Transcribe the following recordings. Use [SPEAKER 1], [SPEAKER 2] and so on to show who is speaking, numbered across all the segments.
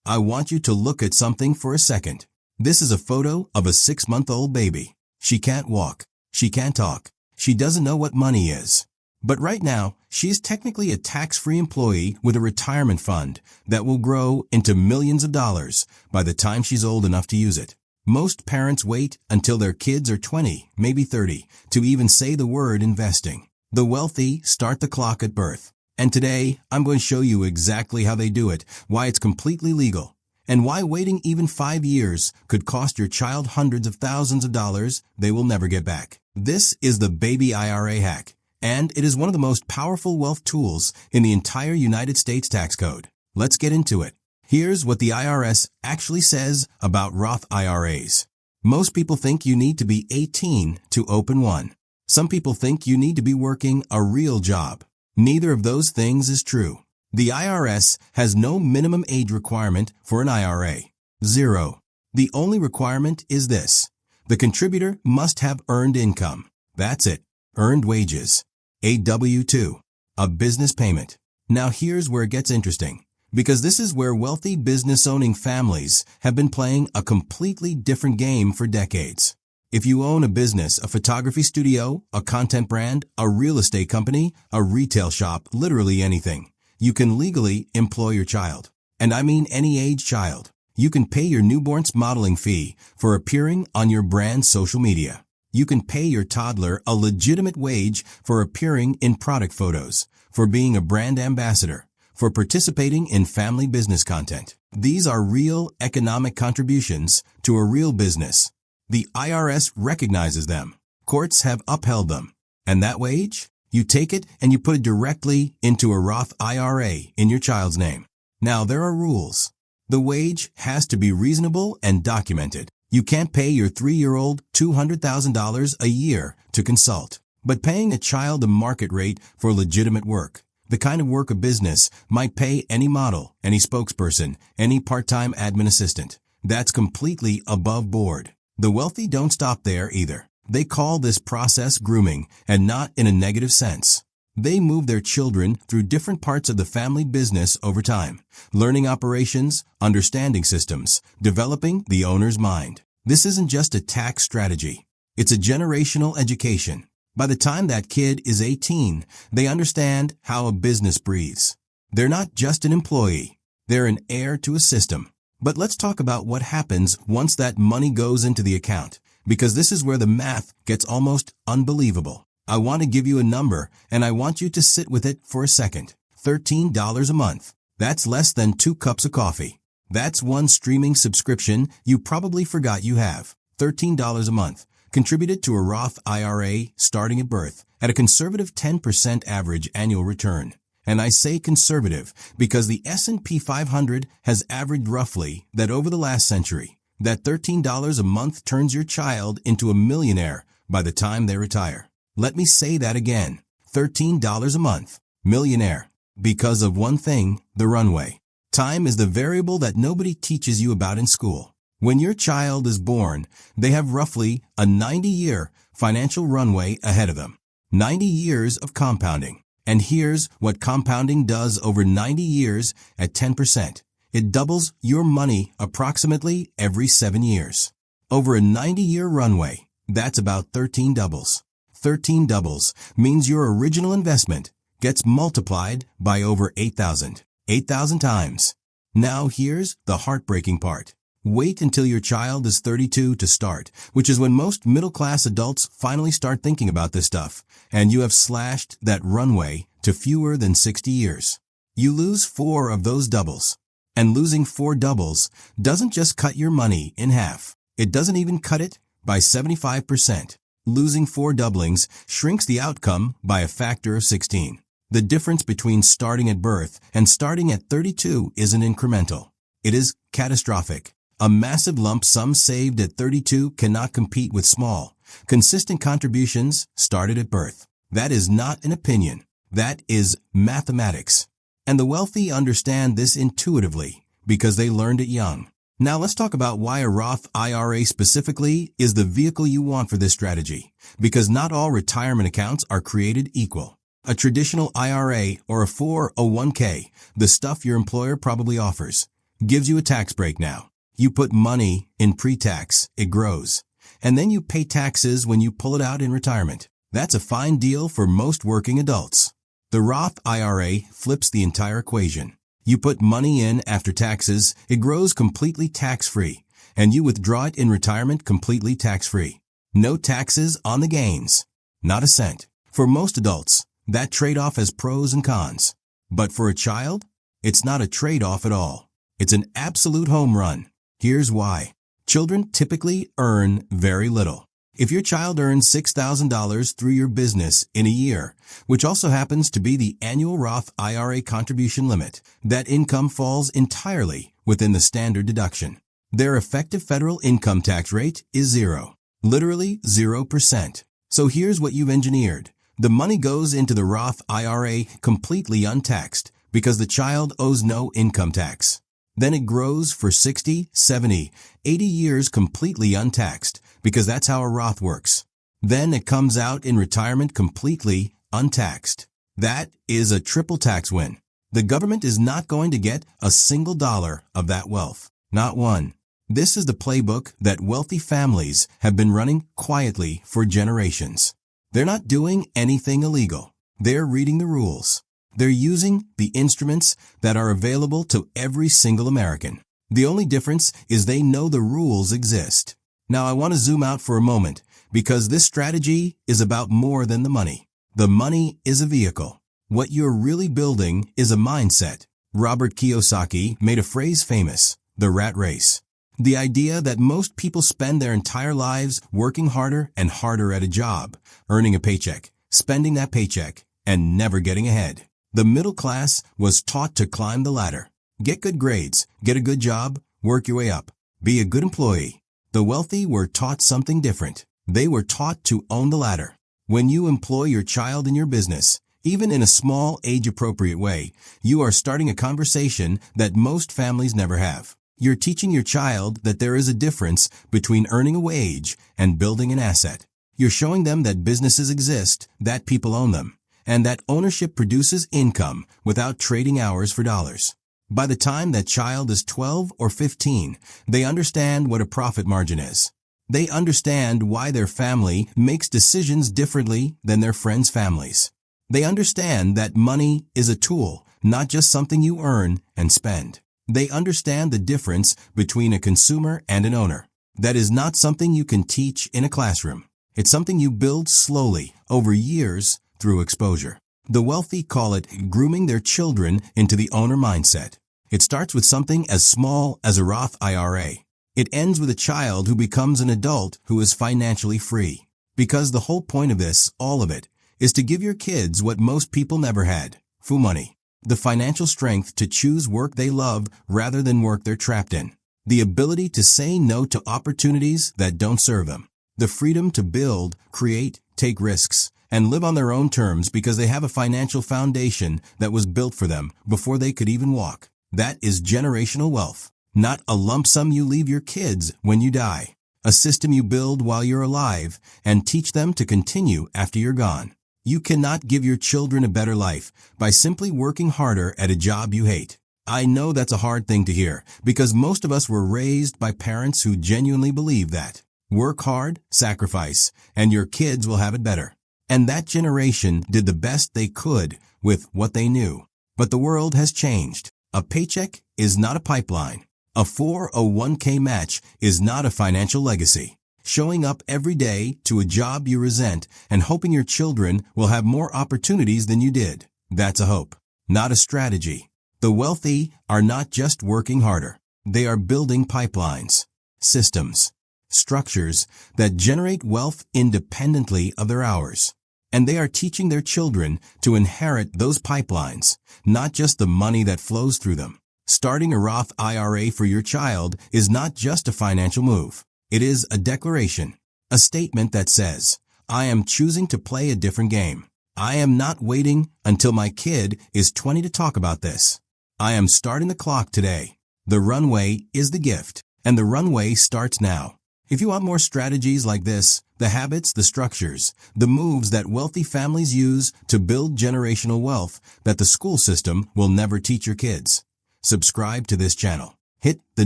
[SPEAKER 1] I want you to look at something for a second. This is a photo of a 6-month-old baby. She can't walk. She can't talk. She doesn't know what money is. But right now, she is technically a tax-free employee with a retirement fund that will grow into millions of dollars by the time she's old enough to use it. Most parents wait until their kids are 20, maybe 30, to even say the word investing. The wealthy start the clock at birth. And today, I'm going to show you exactly how they do it, why it's completely legal, and why waiting even 5 years could cost your child hundreds of thousands of dollars they will never get back. This is the Baby IRA hack, and it is one of the most powerful wealth tools in the entire United States tax code. Let's get into it. Here's what the IRS actually says about Roth IRAs. Most people think you need to be 18 to open one. Some people think you need to be working a real job. Neither of those things is true. The IRS has no minimum age requirement for an IRA. 0. The only requirement is this. The contributor must have earned income. That's it. Earned wages. A W-2. A business payment. Now here's where it gets interesting, because this is where wealthy business-owning families have been playing a completely different game for decades. If you own a business, a photography studio, a content brand, a real estate company, a retail shop, literally anything, you can legally employ your child. And I mean any age child. You can pay your newborn's modeling fee for appearing on your brand's social media. You can pay your toddler a legitimate wage for appearing in product photos, for being a brand ambassador, for participating in family business content. These are real economic contributions to a real business. The IRS recognizes them. Courts have upheld them. And that wage? You take it and you put it directly into a Roth IRA in your child's name. Now, there are rules. The wage has to be reasonable and documented. You can't pay your 3-year-old $200,000 a year to consult. But paying a child a market rate for legitimate work, the kind of work a business might pay any model, any spokesperson, any part-time admin assistant, that's completely above board. The wealthy don't stop there either. They call this process grooming, and not in a negative sense. They move their children through different parts of the family business over time, learning operations, understanding systems, developing the owner's mind. This isn't just a tax strategy. It's a generational education. By the time that kid is 18, they understand how a business breathes. They're not just an employee. They're an heir to a system. But let's talk about what happens once that money goes into the account, because this is where the math gets almost unbelievable. I want to give you a number, and I want you to sit with it for a second. $13 a month. That's less than 2 cups of coffee. That's one streaming subscription you probably forgot you have. $13 a month, contributed to a Roth IRA starting at birth, at a conservative 10% average annual return. And I say conservative because the S&P 500 has averaged roughly that over the last century, that $13 a month turns your child into a millionaire by the time they retire. Let me say that again. $13 a month. Millionaire. Because of one thing, the runway. Time is the variable that nobody teaches you about in school. When your child is born, they have roughly a 90-year financial runway ahead of them. 90 years of compounding. And here's what compounding does over 90 years at 10%. It doubles your money approximately every 7 years. Over a 90-year runway, that's about 13 doubles. 13 doubles means your original investment gets multiplied by over 8,000. 8,000 times. Now here's the heartbreaking part. Wait until your child is 32 to start, which is when most middle-class adults finally start thinking about this stuff, and you have slashed that runway to fewer than 60 years. You lose 4 of those doubles. And losing 4 doubles doesn't just cut your money in half. It doesn't even cut it by 75%. Losing 4 doublings shrinks the outcome by a factor of 16. The difference between starting at birth and starting at 32 isn't incremental. It is catastrophic. A massive lump sum saved at 32 cannot compete with small, consistent contributions started at birth. That is not an opinion. That is mathematics. And the wealthy understand this intuitively because they learned it young. Now let's talk about why a Roth IRA specifically is the vehicle you want for this strategy, because not all retirement accounts are created equal. A traditional IRA or a 401k, the stuff your employer probably offers, gives you a tax break now. You put money in pre-tax, it grows. And then you pay taxes when you pull it out in retirement. That's a fine deal for most working adults. The Roth IRA flips the entire equation. You put money in after taxes, it grows completely tax-free, and you withdraw it in retirement completely tax-free. No taxes on the gains. Not a cent. For most adults, that trade-off has pros and cons. But for a child, it's not a trade-off at all. It's an absolute home run. Here's why. Children typically earn very little. If your child earns $6,000 through your business in a year, which also happens to be the annual Roth IRA contribution limit, that income falls entirely within the standard deduction. Their effective federal income tax rate is zero. Literally 0%. So here's what you've engineered. The money goes into the Roth IRA completely untaxed because the child owes no income tax. Then it grows for 60, 70, 80 years completely untaxed because that's how a Roth works. Then it comes out in retirement completely untaxed. That is a triple tax win. The government is not going to get a single dollar of that wealth. Not one. This is the playbook that wealthy families have been running quietly for generations. They're not doing anything illegal. They're reading the rules. They're using the instruments that are available to every single American. The only difference is they know the rules exist. Now I want to zoom out for a moment because this strategy is about more than the money. The money is a vehicle. What you're really building is a mindset. Robert Kiyosaki made a phrase famous, the rat race. The idea that most people spend their entire lives working harder and harder at a job, earning a paycheck, spending that paycheck, and never getting ahead. The middle class was taught to climb the ladder. Get good grades, get a good job, work your way up, be a good employee. The wealthy were taught something different. They were taught to own the ladder. When you employ your child in your business, even in a small, age-appropriate way, you are starting a conversation that most families never have. You're teaching your child that there is a difference between earning a wage and building an asset. You're showing them that businesses exist, that people own them, and that ownership produces income without trading hours for dollars. By the time that child is 12 or 15, they understand what a profit margin is. They understand why their family makes decisions differently than their friends' families. They understand that money is a tool, not just something you earn and spend. They understand the difference between a consumer and an owner. That is not something you can teach in a classroom. It's something you build slowly, over years, through exposure. The wealthy call it grooming their children into the owner mindset. It starts with something as small as a Roth IRA. It ends with a child who becomes an adult who is financially free. Because the whole point of this, all of it, is to give your kids what most people never had, money. The financial strength to choose work they love rather than work they're trapped in. The ability to say no to opportunities that don't serve them. The freedom to build, create, take risks, and live on their own terms because they have a financial foundation that was built for them before they could even walk. That is generational wealth. Not a lump sum you leave your kids when you die. A system you build while you're alive and teach them to continue after you're gone. You cannot give your children a better life by simply working harder at a job you hate. I know that's a hard thing to hear because most of us were raised by parents who genuinely believe that. Work hard, sacrifice, and your kids will have it better. And that generation did the best they could with what they knew. But the world has changed. A paycheck is not a pipeline. A 401k match is not a financial legacy. Showing up every day to a job you resent and hoping your children will have more opportunities than you did. That's a hope, not a strategy. The wealthy are not just working harder. They are building pipelines, systems, structures that generate wealth independently of their hours. And they are teaching their children to inherit those pipelines, not just the money that flows through them. Starting a Roth IRA for your child is not just a financial move. It is a declaration, a statement that says, I am choosing to play a different game. I am not waiting until my kid is 20 to talk about this. I am starting the clock today. The runway is the gift, and the runway starts now. If you want more strategies like this, the habits, the structures, the moves that wealthy families use to build generational wealth that the school system will never teach your kids, subscribe to this channel. hit the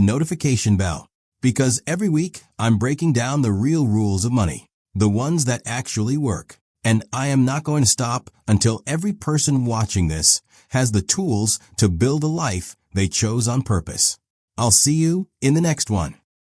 [SPEAKER 1] notification bell. Because every week, I'm breaking down the real rules of money, the ones that actually work. And I am not going to stop until every person watching this has the tools to build a life they chose on purpose. I'll see you in the next one.